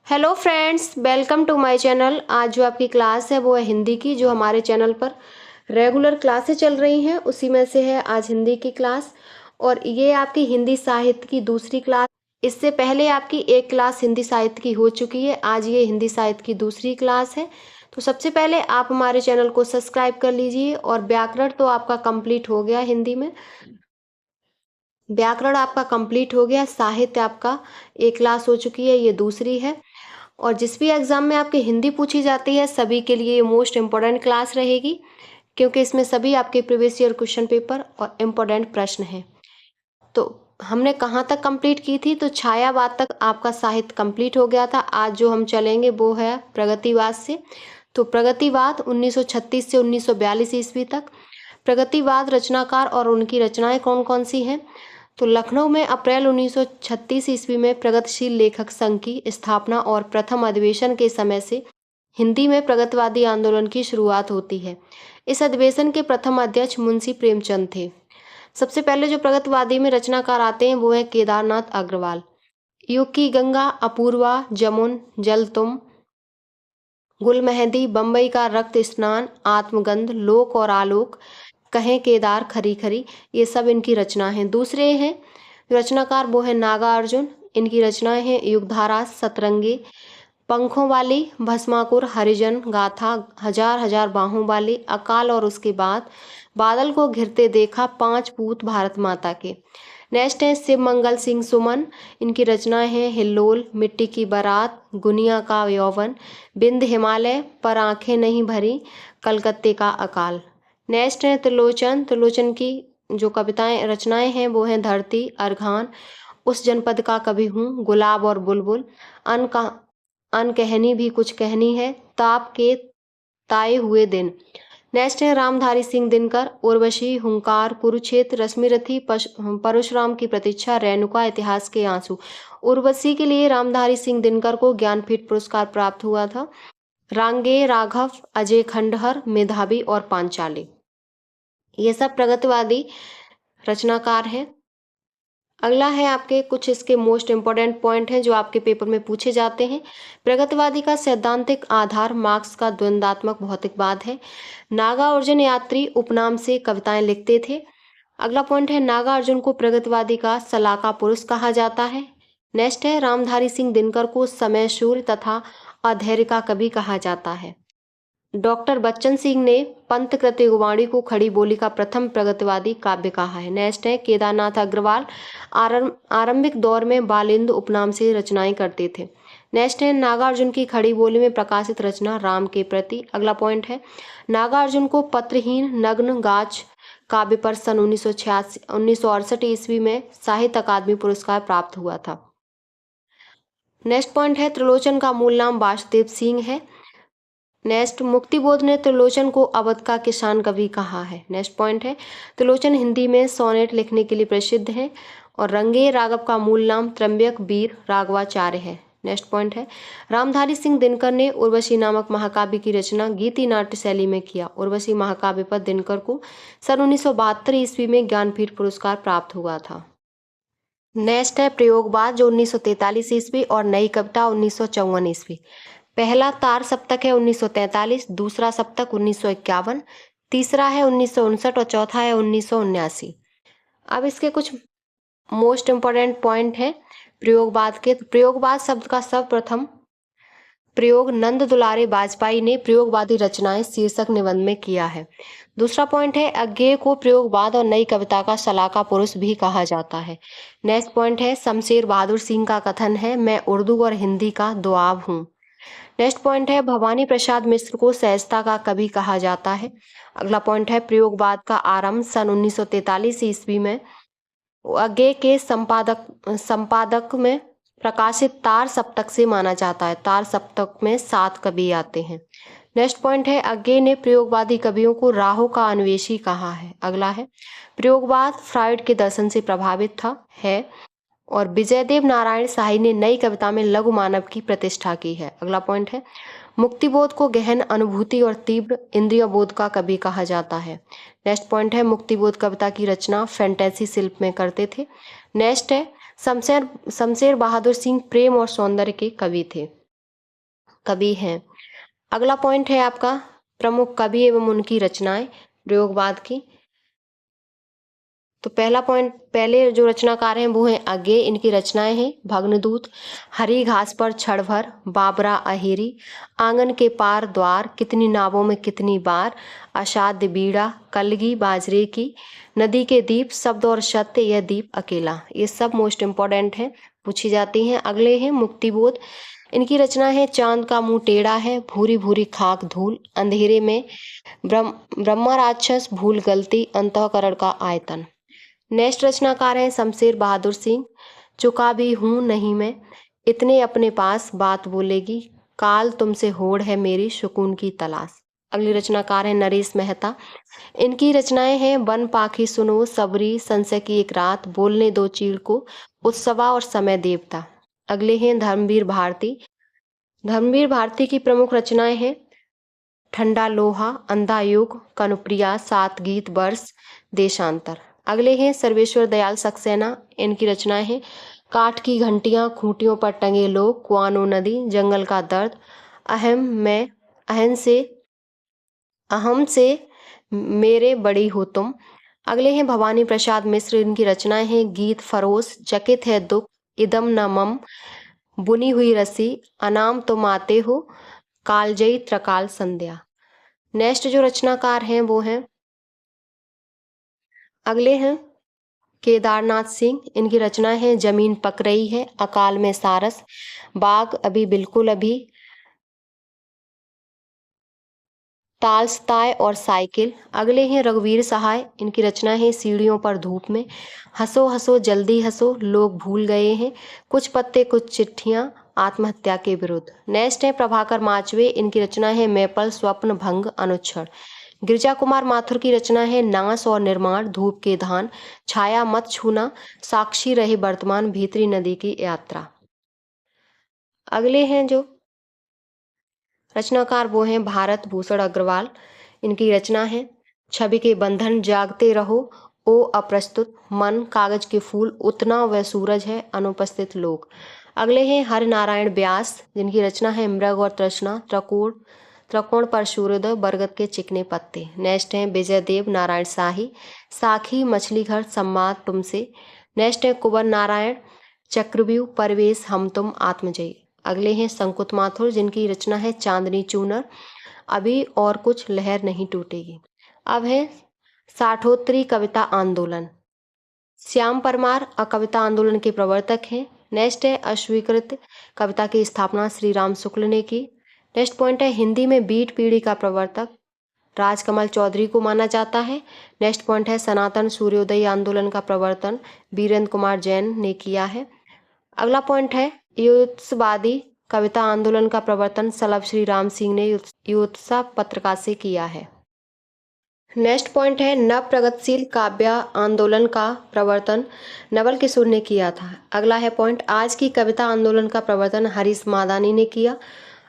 Hello friends, welcome to my channel. आज जो आपकी क्लास है वो है हिंदी की। जो हमारे चैनल पर रेगुलर क्लासेस चल रही हैं उसी में से है आज हिंदी की क्लास। और ये आपकी हिंदी साहित्य की दूसरी क्लास। इससे पहले आपकी एक क्लास हिंदी साहित्य की हो चुकी है। आज ये हिंदी साहित्य की दूसरी क्लास है। तो सबसे पहले आप हमारे चैनल को सब्सक्राइब कर लीजिए। और व्याकरण तो आपका कंप्लीट हो गया हिंदी में, व्याकरण आपका कंप्लीट हो गया। साहित्य आपका एक क्लास हो चुकी है, ये दूसरी है। और जिस भी एग्जाम में आपकी हिंदी पूछी जाती है सभी के लिए ये मोस्ट इम्पोर्टेंट क्लास रहेगी, क्योंकि इसमें सभी आपके प्रीवियस ईयर क्वेश्चन पेपर और इम्पोर्टेंट प्रश्न हैं। तो हमने कहाँ तक कंप्लीट की थी? तो छायावाद तक आपका साहित्य कंप्लीट हो गया था। आज जो हम चलेंगे वो है प्रगतिवाद से। तो प्रगतिवाद 1936 से 1942 ईस्वी तक। प्रगतिवाद रचनाकार और उनकी रचनाएं कौन कौन सी हैं? तो लखनऊ में अप्रैल 1936 ईस्वी में प्रगतिशील लेखक संघ की स्थापना और प्रथम अधिवेशन के समय से हिंदी में प्रगतिवादी आंदोलन की शुरुआत होती है। इस अधिवेशन के प्रथम अध्यक्ष मुंशी प्रेमचंद थे। सबसे पहले जो प्रगतिवादी में रचनाकार आते हैं वो है केदारनाथ अग्रवाल। युग की गंगा, अपूर्वा, जमुन, जल तुम, गुल मेहंदी, बम्बई का रक्त स्नान, आत्मगंध, लोक और आलोक, कहें केदार खरी खरी, ये सब इनकी रचना है। दूसरे हैं रचनाकार वो है नागार्जुन। इनकी रचनाएं हैं युगधारा, सतरंगी, पंखों वाली, भस्माकुर, हरिजन गाथा, हजार हजार बाहों वाली, अकाल और उसके बाद, बादल को घिरते देखा, पांच पूत भारत माता के। नेक्स्ट है शिव मंगल सिंह सुमन। इनकी रचनाएं हैं हिल्लोल, मिट्टी की बारात, गुनिया का यौवन, बिंद हिमालय, पर आंखें नहीं भरी, कलकत्ते का अकाल। नेक्स्ट है त्रिलोचन। त्रिलोचन की जो कविताएं रचनाएं हैं वो हैं धरती, अर्घान, उस जनपद का कवि हूँ, गुलाब और बुलबुल, अनकहनी भी कुछ कहनी है, ताप के ताए हुए दिन। नेक्स्ट है रामधारी सिंह दिनकर। उर्वशी, हुंकार, कुरुक्षेत्र, रश्मिरथी, परशुराम की प्रतीक्षा, रेणुका, इतिहास के आंसू। उर्वशी के लिए रामधारी सिंह दिनकर को ज्ञानपीठ पुरस्कार प्राप्त हुआ था। रांगे, राघव, अजय खंडहर, मेधावी और पांचाली, ये सब प्रगतिवादी रचनाकार हैं। अगला है आपके कुछ इसके मोस्ट इंपॉर्टेंट पॉइंट हैं जो आपके पेपर में पूछे जाते हैं। प्रगतिवादी का सैद्धांतिक आधार मार्क्स का द्वंद्वात्मक भौतिकवाद है। नागार्जुन यात्री उपनाम से कविताएं लिखते थे। अगला पॉइंट है नागार्जुन को प्रगतिवादी का सलाका पुरुष कहा जाता है। नेक्स्ट है रामधारी सिंह दिनकर को समय शूर तथा अधैर्य का कवि कहा जाता है। डॉक्टर बच्चन सिंह ने पंत कृत युगवाणी को खड़ी बोली का प्रथम प्रगतिवादी काव्य कहा है। नेक्स्ट है केदारनाथ अग्रवाल आरंभिक दौर में बालेंदु उपनाम से रचनाएं करते थे। नेक्स्ट है नागार्जुन की खड़ी बोली में प्रकाशित रचना राम के प्रति। अगला पॉइंट है नागार्जुन को पत्रहीन नग्न गाछ काव्य पर सन 1968 ईस्वी में साहित्य अकादमी पुरस्कार प्राप्त हुआ था। नेक्स्ट पॉइंट है त्रिलोचन का मूल नाम वासुदेव सिंह है। नेक्स्ट मुक्तिबोध ने त्रिलोचन को अवध का किसान कवि कहा है। नेक्स्ट पॉइंट है त्रिलोचन हिंदी में सोनेट लिखने के लिए प्रसिद्ध है। और रंगे राघव का मूल नाम त्र्यंबक वीर राघवाचार्य है। नेक्स्ट पॉइंट है रामधारी सिंह दिनकर ने उर्वशी नामक महाकाव्य की रचना गीति नाट्य शैली में किया। उर्वशी महाकाव्य पर दिनकर को सन 1972 ईस्वी में ज्ञानपीठ पुरस्कार प्राप्त हुआ था। नेक्स्ट है प्रयोगवाद जो 1943 ईस्वी और नई कविता 1954 ईस्वी। पहला तार सप्तक है 1943, दूसरा सप्तक 1951, तीसरा है 1959 और चौथा है 1979। अब इसके कुछ मोस्ट इंपॉर्टेंट पॉइंट हैं प्रयोगवाद के। प्रयोगवाद शब्द का सर्वप्रथम प्रयोग नंद दुलारे वाजपेयी ने प्रयोगवादी रचनाएं शीर्षक निबंध में किया है। दूसरा पॉइंट है अज्ञेय को प्रयोगवाद और नई कविता का सलाका पुरुष भी कहा जाता है। नेक्स्ट पॉइंट है शमशेर बहादुर सिंह का कथन है मैं उर्दू और हिंदी का दुआब हूँ। नेक्स्ट पॉइंट है भवानी प्रसाद मिश्र को सहजता का कवि कहा जाता है। अगला पॉइंट है प्रयोगवाद का आरंभ सन 1943 ईस्वी में अज्ञेय के संपादक में प्रकाशित तार सप्तक से माना जाता है। तार सप्तक में 7 कवि आते हैं। नेक्स्ट पॉइंट है अज्ञेय ने प्रयोगवादी कवियों को राहों का अन्वेषी कहा है। अगला है प्रयोगवाद फ्राइड के दर्शन से प्रभावित था है और विजयदेव नारायण शाही ने नई कविता में लघु मानव की प्रतिष्ठा की है। अगला पॉइंट है मुक्तिबोध को गहन अनुभूति और तीव्र इंद्रिय बोध का कवि कहा जाता है। नेक्स्ट पॉइंट है मुक्तिबोध कविता की रचना फैंटेसी शिल्प में करते थे। नेक्स्ट है शमशेर बहादुर सिंह प्रेम और सौंदर्य के कवि थे। कवि हैं। अगला पॉइंट है आपका प्रमुख कवि एवं उनकी रचनाएं प्रयोगवाद की। तो पहला पॉइंट, पहले जो रचनाकार हैं वो हैं अज्ञे, इनकी रचनाएं हैं भग्नदूत, हरी घास पर क्षण भर, बाबरा अहेरी, आंगन के पार द्वार, कितनी नावों में कितनी बार, अषाध्य बीड़ा, कलगी बाजरे की, नदी के दीप, शब्द और सत्य, यह दीप अकेला। ये सब मोस्ट इम्पोर्टेंट हैं, पूछी जाती हैं। अगले हैं मुक्तिबोध, इनकी रचना है चांद का मुंह टेढ़ा है, भूरी भूरी खाक धूल, अंधेरे में ब्रह्मा राक्षस, भूल गलती, अंतःकरण का आयतन। नेक्स्ट रचनाकार हैं शमशेर बहादुर सिंह, चुका भी हूं नहीं मैं, इतने अपने पास बात बोलेगी, काल तुमसे होड़ है मेरी सुकून की तलाश। अगली रचनाकार हैं नरेश मेहता, इनकी रचनाएं हैं वन पाखी सुनो, सबरी, संशय की एक रात, बोलने दो चीड़ को, उत्सवा और समय देवता। अगले हैं धर्मवीर भारती, धर्मवीर भारती की प्रमुख रचनाएं हैं ठंडा लोहा, अंधा युग, कनुप्रिया, सात गीत वर्ष, देशांतर। अगले हैं सर्वेश्वर दयाल सक्सेना, इनकी रचनाएं हैं काठ की घंटियां, खूंटियों पर टंगे लोग, कुआनो नदी, जंगल का दर्द, अहम से मेरे बड़ी हो तुम। अगले हैं भवानी प्रसाद मिश्र, इनकी रचनाएं हैं गीत फरोश, चकित है दुख, इदम न मम, बुनी हुई रस्सी, अनाम तुम आते हो, कालजयी त्रकाल संध्या। नेक्स्ट जो रचनाकार हैं वो हैं अगले हैं केदारनाथ सिंह, इनकी रचनाएं हैं जमीन पक रही है, अकाल में सारस, बाग अभी बिल्कुल अभी, तालस्ताय और साइकिल। अगले हैं रघुवीर सहाय, इनकी रचना है सीढ़ियों पर धूप में, हंसो हंसो जल्दी हंसो, लोग भूल गए हैं, कुछ पत्ते कुछ चिट्ठियां, आत्महत्या के विरुद्ध। नेक्स्ट है प्रभाकर माचवे, इनकी रचना है मेपल, स्वप्न भंग, अनुच्छड़। गिरिजा कुमार माथुर की रचना है नाश और निर्माण, धूप के धान, छाया मत छूना, साक्षी रहे वर्तमान, भीतरी नदी की यात्रा। अगले हैं जो रचनाकार वो हैं भारत भूषण अग्रवाल, इनकी रचना है छवि के बंधन, जागते रहो ओ अप्रस्तुत, मन, कागज के फूल, उतना वह सूरज है, अनुपस्थित लोग। अगले हैं हरि नारायण व्यास, जिनकी रचना है मृग और तृष्णा, त्रिकोण पर सूर्योदय, बरगद के चिकने पत्ते। नेक्स्ट हैं विजय देव नारायण शाही, साखी, मछली घर, संवाद तुमसे। नेक्स्ट है कुंवर नारायण चक्रव्यूह, परिवेश, हम तुम, आत्मजयी। अगले हैं संकुत माथुर, जिनकी रचना है चांदनी चूनर, अभी और कुछ लहर नहीं टूटेगी। अब है साठोत्तरी कविता आंदोलन, श्याम परमार कविता आंदोलन के प्रवर्तक हैं। नेक्स्ट है अस्वीकृत कविता की स्थापना श्री राम शुक्ल ने की। नेक्स्ट पॉइंट है हिंदी में बीट पीढ़ी का प्रवर्तक राजकमल चौधरी को माना जाता है। नेक्स्ट पॉइंट है सनातन सूर्योदय आंदोलन का प्रवर्तन वीरेंद्र कुमार जैन ने किया है। अगला पॉइंट है युत्सवादी कविता आंदोलन का प्रवर्तन सलभ श्री राम सिंह ने युत्सा पत्रिका से किया है। नेक्स्ट पॉइंट है नव प्रगतिशील काव्य आंदोलन का प्रवर्तन नवल किशोर ने किया था। अगला है पॉइंट आज की कविता आंदोलन का प्रवर्तन हरीश मादानी ने किया।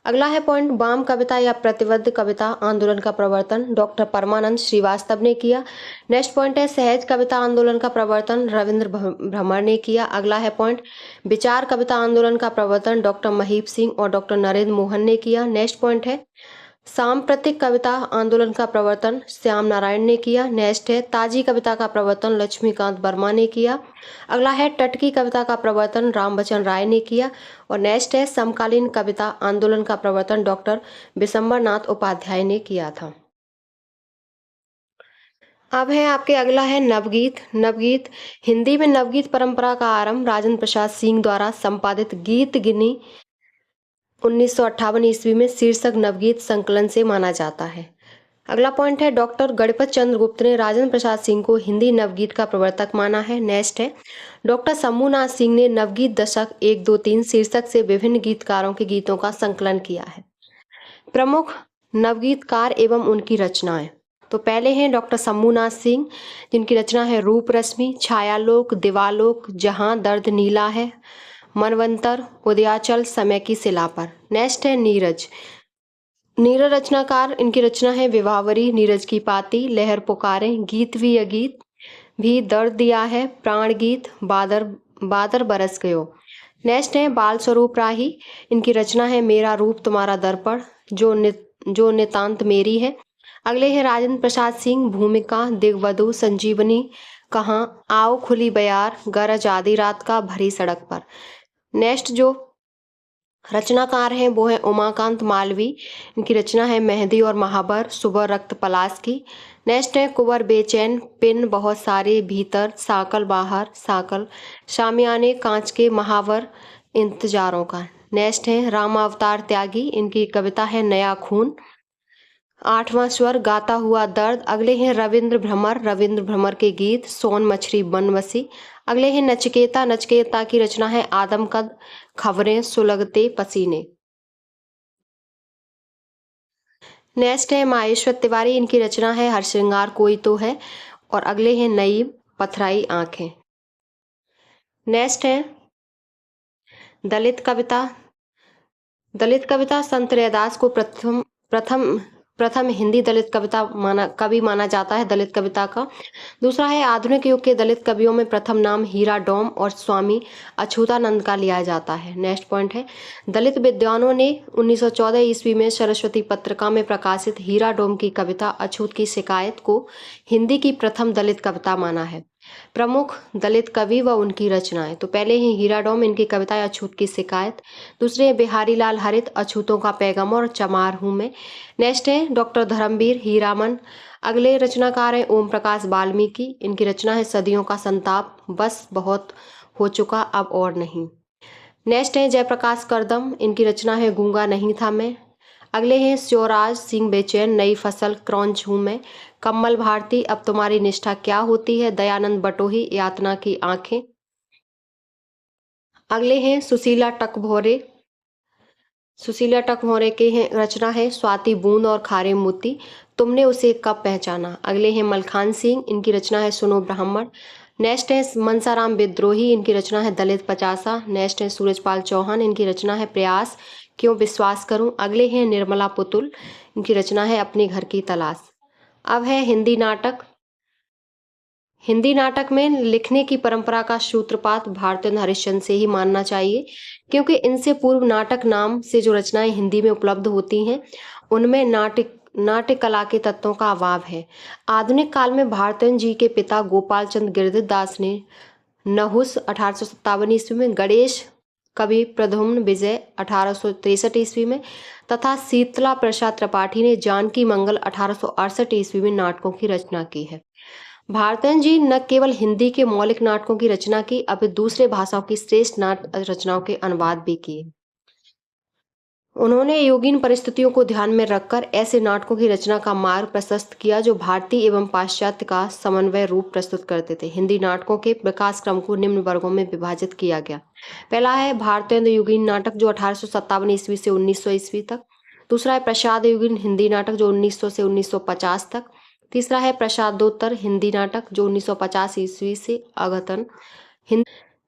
अगला है पॉइंट वाम कविता या प्रतिबद्ध कविता आंदोलन का प्रवर्तन डॉक्टर परमानंद श्रीवास्तव ने किया। नेक्स्ट पॉइंट है सहज कविता आंदोलन का प्रवर्तन रविंद्र भ्रमर ने किया। अगला है पॉइंट विचार कविता आंदोलन का प्रवर्तन डॉक्टर महीप सिंह और डॉक्टर नरेंद्र मोहन ने किया। नेक्स्ट पॉइंट है सांप्रतिक कविता आंदोलन का प्रवर्तन श्याम नारायण ने किया। नेक्स्ट है ताजी कविता का प्रवर्तन लक्ष्मीकांत वर्मा ने किया। अगला है टटकी कविता का प्रवर्तन रामबचन राय ने किया। और नेक्स्ट है समकालीन कविता आंदोलन का प्रवर्तन डॉक्टर विशंबर नाथ उपाध्याय ने किया था। अब है आपके अगला है नवगीत। नवगीत हिंदी में नवगीत परंपरा का आरंभ राजेंद्र प्रसाद सिंह द्वारा संपादित गीत गिनी 1958 ईस्वी में शीर्षक नवगीत संकलन से माना जाता है। अगला पॉइंट है डॉक्टर गणपत चंद्र गुप्त ने राजेंद्र प्रसाद सिंह को हिंदी नवगीत का प्रवर्तक माना है। नेक्स्ट है डॉक्टर शंभूनाथ सिंह ने नवगीत दशक 1, 2, 3 शीर्षक से विभिन्न गीतकारों के गीतों का संकलन किया है। प्रमुख नवगीतकार एवं उनकी रचनाएं तो पहले हैं डॉक्टर शंभूनाथ सिंह, जिनकी रचना है रूप रश्मि, छायालोक, दिवालोक, जहां दर्द नीला है, मनवंतर, उदयाचल, समय की शिला पर। नेक्स्ट है नीरज रचनाकार, इनकी रचना है विभावरी, नीरज की पाती, लहर पुकारे, गीत भी अगीत भी, दर्द दिया है, प्राण गीत, बादर बरस गयो। नेक्स्ट है बाल स्वरूप राही, इनकी रचना है मेरा रूप तुम्हारा दर्पण, जो नितांत मेरी है। अगले हैं राजेंद्र प्रसाद सिंह, भूमिका, दिग्वधु, संजीवनी, कहाँ, आओ खुली बयार, गरज आधी रात का, भरी सड़क पर। नेक्स्ट जो रचनाकार हैं वो है उमाकांत मालवी, इनकी रचना है मेहंदी और महाबर, सुबह रक्त पलाश की। नेक्स्ट है कुंवर बेचैन, पिन बहुत सारे भीतर, साकल बाहर, साकल, शामियाने कांच के, महावर, इंतजारों का। नेक्स्ट है राम अवतार त्यागी, इनकी कविता है नया खून। आठवां स्वर गाता हुआ दर्द। अगले हैं रविंद्र भ्रमर के गीत, सोन मछली बनवसी। अगले हैं नचिकेता, नचिकेता की रचना है आदमकद, खबरें, सुलगते पसीने। नेक्स्ट है माहेश्वर तिवारी, इनकी रचना है हर श्रृंगार कोई तो है। और अगले हैं नईम, पथराई आंखें। नेक्स्ट है दलित कविता। दलित कविता संत रैदास को प्रथम प्रथम हिंदी दलित कवि माना जाता है दलित कविता का। दूसरा है आधुनिक युग के दलित कवियों में प्रथम नाम हीरा डोम और स्वामी अछूतानंद का लिया जाता है। नेक्स्ट पॉइंट है दलित विद्वानों ने 1914 ईस्वी में सरस्वती पत्रिका में प्रकाशित हीरा डोम की कविता अछूत की शिकायत को हिंदी की प्रथम दलित कविता माना है। प्रमुख दलित कवि व उनकी रचनाएं, तो पहले ही हीरा डोम, इनकी कविताएं अछूत की शिकायत। दूसरे हैं बिहारी लाल हरित, अछूतों का पैगाम और चमार हूं मैं। नेक्स्ट है डॉक्टर धर्मवीर हीरामन। अगले रचनाकार हैं ओम प्रकाश वाल्मीकि, इनकी रचना है सदियों का संताप, बस बहुत हो चुका अब और नहीं। नेक्स्ट है जयप्रकाश करदम, इनकी रचना है गूंगा नहीं था मैं। अगले हैं शिवराज सिंह बेचैन, नई फसल, क्रॉन्च हूं मैं। कमल भारती, अब तुम्हारी निष्ठा क्या होती है। दयानंद बटोही, यातना की आंखें। अगले हैं सुशीला टकभोरे, सुशीला टकभोरे के हैं रचना है स्वाति बूंद और खारे मोती, तुमने उसे कब पहचाना। अगले हैं मलखान सिंह, इनकी रचना है सुनो ब्राह्मण। नेक्स्ट है मनसाराम विद्रोही, इनकी रचना है दलित पचासा। नेक्स्ट है सूरजपाल चौहान, इनकी रचना है प्रयास, क्यों विश्वास करूं। अगले हैं निर्मला पुतुल, इनकी रचना है अपने घर की तलाश। अब है हिंदी नाटक। हिंदी नाटक में लिखने की परंपरा का सूत्रपात भारतेंद्र हरिश्चंद्र से ही मानना चाहिए, क्योंकि इनसे पूर्व नाटक नाम से जो रचनाएं हिंदी में उपलब्ध होती हैं उनमें नाट्य कला के तत्वों का अभाव है। आधुनिक काल में भारतेंद्र जी के पिता गोपाल चंद्र गिरधर दास ने नहुस 1857 ईस्वी में, गणेश कवि प्रद्युम्न विजय 1863 ईस्वी में तथा शीतला प्रसाद त्रिपाठी ने जानकी मंगल 1868 ईस्वी में नाटकों की रचना की है। भारतेंद्र जी न केवल हिंदी के मौलिक नाटकों की रचना की, अपितु दूसरे भाषाओं की श्रेष्ठ नाट्य रचनाओं के अनुवाद भी किए। उन्होंने योगीन परिस्थितियों को ध्यान में रखकर ऐसे नाटकों की रचना का मार्ग प्रशस्त किया जो भारतीय एवं पाश्चात्य का समन्वय रूप प्रस्तुत करते थे। हिंदी नाटकों के विकास क्रम को निम्न वर्गों में विभाजित किया गया। पहला है भारतेंद्र योगीन नाटक जो 1857 ईस्वी से 1900 ईस्वी तक। दूसरा है प्रसाद योगीन हिंदी नाटक जो 1900 से 1950 तक। तीसरा है प्रसादोत्तर हिंदी नाटक जो 1950 ईस्वी से अघतन।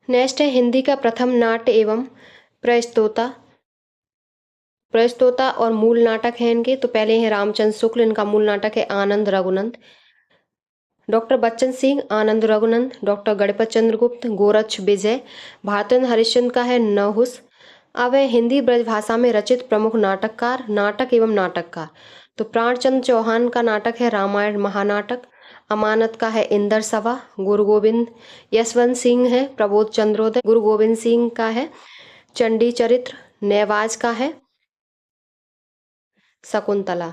नेक्स्ट है हिंदी का प्रथम नाट्य एवं प्रस्तोता और मूल नाटक है इनके। तो पहले हैं रामचंद्र शुक्ल, इनका मूल नाटक है आनंद रघुनंद। डॉक्टर बच्चन सिंह आनंद रघुनंद। डॉक्टर गणपत चंद्र गुप्त गोरक्ष विजय। भारतेंद्र हरिश्चंद्र का है नहुस। अब है हिंदी ब्रज भाषा में रचित प्रमुख नाटककार, नाटक एवं नाटककार। तो प्राणचंद्र चौहान का नाटक है रामायण महानाटक। अमानत का है इंदर सभा। गुरु गोविंद यशवंत सिंह है प्रबोध चंद्रोदय। गुरु गोविंद सिंह का है चंडी चरित्र। नेवाज का है शकुंतला।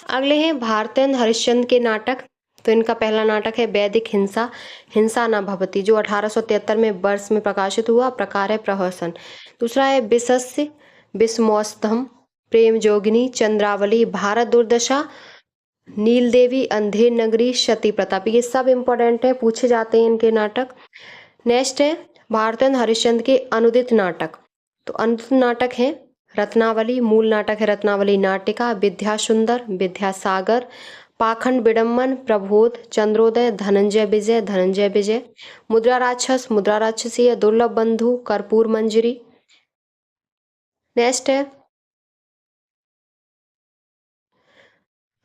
अगले हैं भारतेंद्र हरिश्चंद्र के नाटक। तो इनका पहला नाटक है वैदिक हिंसा, हिंसा न भवति जो 1873 में वर्ष में प्रकाशित हुआ। प्रकार है प्रहसन। दूसरा है विशस्य विषमोत्तम, प्रेम जोगिनी, चंद्रावली, भारत दुर्दशा, नील देवी, अंधेर नगरी, सती प्रताप। ये सब इंपॉर्टेंट है, पूछे जाते हैं इनके नाटक। नेक्स्ट है भारतेंद्र हरिश्चंद्र के अनुदित नाटक। तो अनुदित नाटक है रत्नावली, मूल नाटक है रत्नावली नाटिका, विद्या सुंदर, विद्यासागर, पाखंड विडम्बन, प्रबोध, चंद्रोदय, धनंजय विजय, मुद्रा राक्षसी है, दुर्लभ बंधु, कर्पूर मंजरी। नेक्स्ट है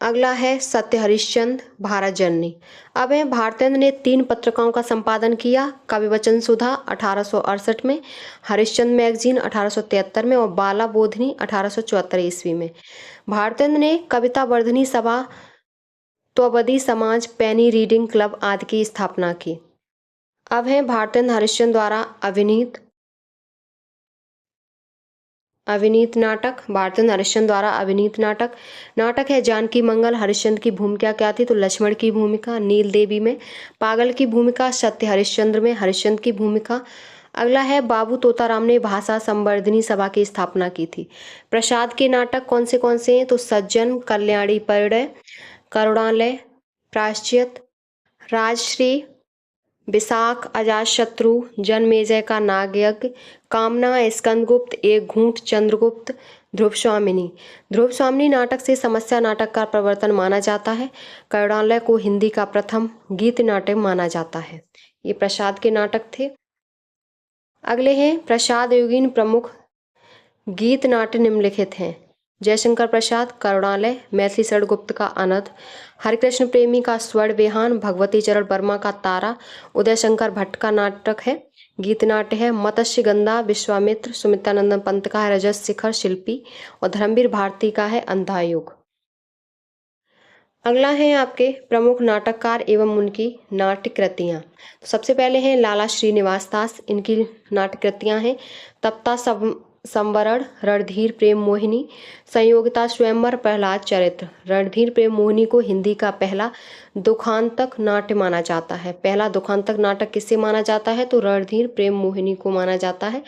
अगला है सत्य हरिश्चंद्र भारत जननी। अब है भारतेंद्र ने 3 पत्रिकाओं का संपादन किया, कवि वचन सुधा 1868 में, हरिश्चंद्र मैगजीन 1873 में और बाला बोधिनी 1874 ईस्वी में। भारतेंद्र ने कविता वर्धनी सभा, त्वबदी समाज, पेनी रीडिंग क्लब आदि की स्थापना की। अब है भारतेंद्र हरिश्चंद्र द्वारा अभिनीत नाटक। भारतेंद्र हरिश्चंद्र द्वारा अभिनीत नाटक है जानकी मंगल। हरिश्चंद्र की भूमिका क्या थी? तो लक्ष्मण की भूमिका, नील देवी में पागल की भूमिका, सत्य हरिश्चंद्र में हरिश्चंद्र की भूमिका। अगला है बाबू तोताराम ने भाषा संवर्धनी सभा की स्थापना की थी। प्रसाद के नाटक कौन से हैं? तो सज्जन, कल्याणी परिणय, करुणालय, प्रायश्चित, राजश्री, विशाख, अजातशत्रु, जनमेजय का नागयज्ञ, कामना, स्कंदगुप्त, एक घूंट, चंद्रगुप्त, ध्रुवस्वामिनी नाटक से समस्या नाटक का प्रवर्तन माना जाता है। करुणालय को हिंदी का प्रथम गीत नाटक माना जाता है। ये प्रसाद के नाटक थे। अगले हैं प्रसाद योगीन प्रमुख गीत नाट्य निम्नलिखित हैं। जयशंकर प्रसाद करुणालय, मैथिली शरण गुप्त का अनध, हरिकृष्ण प्रेमी का स्वर्ण विहान, भगवती चरण वर्मा का तारा, उदय शंकर भट्ट का नाटक है गीत नाट्य है मत्स्य गंधा, विश्वामित्र, सुमित्रानंद पंत का है रजत शिखर शिल्पी और धर्मवीर भारती का है अंधा युग। अगला है आपके प्रमुख नाटककार एवं उनकी नाट्य कृतियाँ। तो सबसे पहले हैं लाला श्रीनिवास दास, इनकी नाट्य कृतियाँ हैं तप्ता संवरण, रणधीर प्रेम मोहिनी, संयोगिता स्वयंवर, प्रहलाद चरित्र। रणधीर प्रेम मोहिनी को हिंदी का पहला दुखांतक नाट्य माना जाता है। पहला दुखांतक नाटक किससे माना जाता है? तो रणधीर प्रेम मोहिनी को माना जाता है।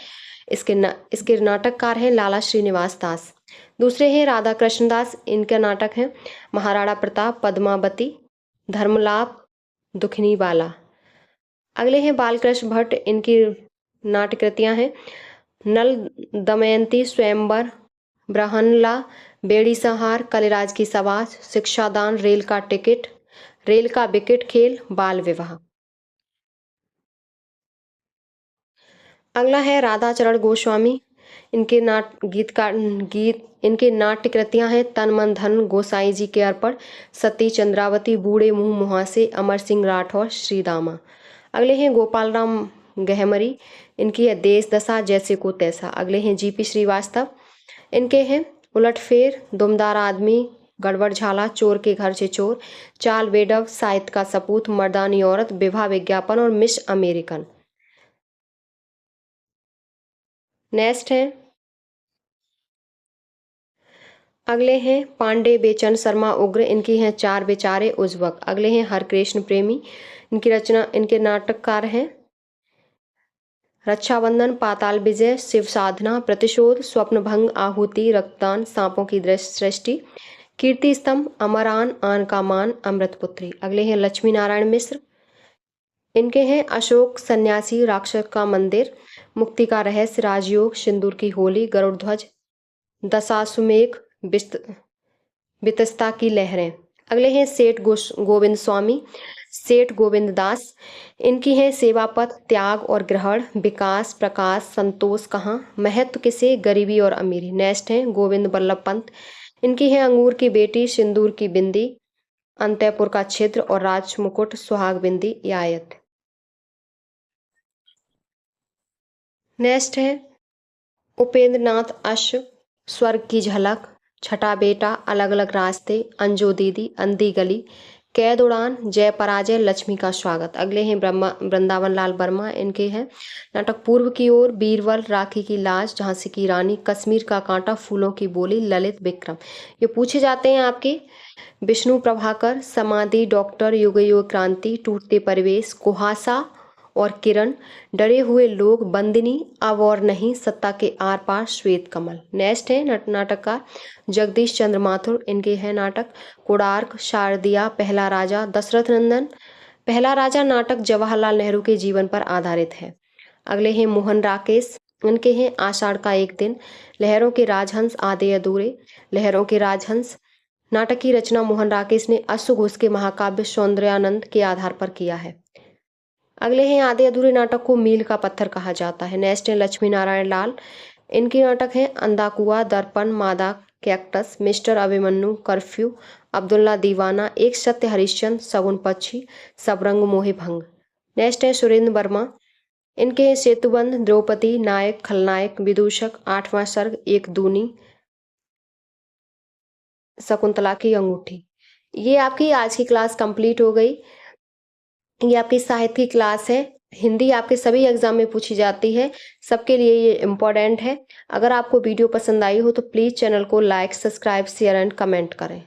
इसके नाटककार हैं लाला श्रीनिवास दास। दूसरे हैं राधा कृष्ण दास, इनका नाटक है महाराणा प्रताप, पद्मावती, धर्मलाप, दुखनी बाला। अगले हैं बालकृष्ण भट्ट, इनकी नाट्य कृतियाँ हैं नल दमयंती, स्वयंवर, ब्रहनला, बेड़ी संहार, कलिराज की सवार, शिक्षादान, रेल का विकेट खेल, बाल विवाह। अगला है राधा चरण गोस्वामी, इनके नाट्य कृतियां हैं तन मन धन, गोसाई जी के अर्पण, सती चंद्रावती, बूढ़े मुंह मुहासे, अमर सिंह राठौर, श्रीदामा। अगले हैं गोपाल राम गहमरी, इनकी है देश दशा, जैसे को तैसा। अगले हैं जीपी श्रीवास्तव, इनके हैं उलटफेर, दुमदार आदमी, गड़बड़ झाला, चोर के घर से चोर, चाल बेडव, साहित्य का सपूत, मर्दानी औरत, विवाह विज्ञापन और मिस अमेरिकन। नेक्स्ट है अगले हैं पांडे बेचन शर्मा उग्र, इनकी हैं चार बेचारे उज्वक। अगले हैं हरकृष्ण प्रेमी, इनके नाटककार हैं रक्षाबंधन, पाताल विजय, शिव साधना, प्रतिशोध, स्वप्न भंग, आहुति, रक्तदान, सांपों की सृष्टि, कीर्ति स्तंभ, अमरान, आन का मान, अमृतपुत्री। अगले हैं लक्ष्मी नारायण मिश्र, इनके हैं अशोक सन्यासी, राक्षस का मंदिर, मुक्ति का रहस्य, राजयोग, सिंदूर की होली, गरुड़ ध्वज, दशाश्वमेध, वितस्ता की लहरें। अगले हैं सेठ गोविंद स्वामी, सेठ गोविंद दास, इनकी है सेवा पथ, त्याग और ग्रहण, विकास, प्रकाश, संतोष कहाँ, महत्व किसे, गरीबी और अमीरी। नेक्स्ट है गोविंद बल्लभ पंत, इनकी है अंगूर की बेटी, सिंदूर की बिंदी, अंतःपुर का छिद्र और राजमुकुट, सुहाग बिंदी, आयत। नेक्स्ट है उपेंद्र नाथ अश्व, स्वर्ग की झलक, छठा बेटा, अलग अलग रास्ते, अंजो दीदी, अंधी गली, कैद उड़ान, जय पराजय, लक्ष्मी का स्वागत। अगले हैं वृंदावन लाल वर्मा, इनके हैं नाटक पूर्व की ओर, बीरबल, राखी की लाज, झांसी की रानी, कश्मीर का कांटा, फूलों की बोली, ललित विक्रम। ये पूछे जाते हैं आपके। विष्णु प्रभाकर, समाधि, डॉक्टर, युग युग क्रांति, टूटते परिवेश, कुहासा और किरण, डरे हुए लोग, बंदिनी, अब और नहीं, सत्ता के आर पार, श्वेत कमल। नेक्स्ट है नाटककार जगदीश चंद्र माथुर, इनके हैं नाटक कोणार्क, शारदिया, पहला राजा, दशरथ नंदन। पहला राजा नाटक जवाहरलाल नेहरू के जीवन पर आधारित है। अगले हैं मोहन राकेश, इनके हैं आषाढ़ का एक दिन, लहरों के राजहंस, आधे अधूरे, लहरों के राजहंस। नाटक की रचना मोहन राकेश ने अश्व घोष के महाकाव्य सौंदर्यानंद के आधार पर किया है। अगले हैं आधे अधूरे नाटक को मील का पत्थर कहा जाता है। नेक्स्ट है लक्ष्मी नारायण लाल, इनके नाटक हैं अंधा कुआ, दर्पण, मादा cactus, mister Abhimanyu, curfew, Abdullah दीवाना, एक सत्य हरिश्चंद्र, सगुन पक्षी, सबरंग मोहे भंग। नेक्स्ट है सुरेंद्र वर्मा, इनके सेतुबंध, द्रौपदी, नायक, खलनायक, विदूषक, आठवां सर्ग, एक दूनी, शकुंतला की अंगूठी। ये आपकी आज की क्लास कंप्लीट हो गई। ये आपकी साहित्य की क्लास है। हिंदी आपके सभी एग्जाम में पूछी जाती है, सबके लिए ये इम्पोर्टेंट है। अगर आपको वीडियो पसंद आई हो तो प्लीज़ चैनल को like, subscribe, share and comment करें।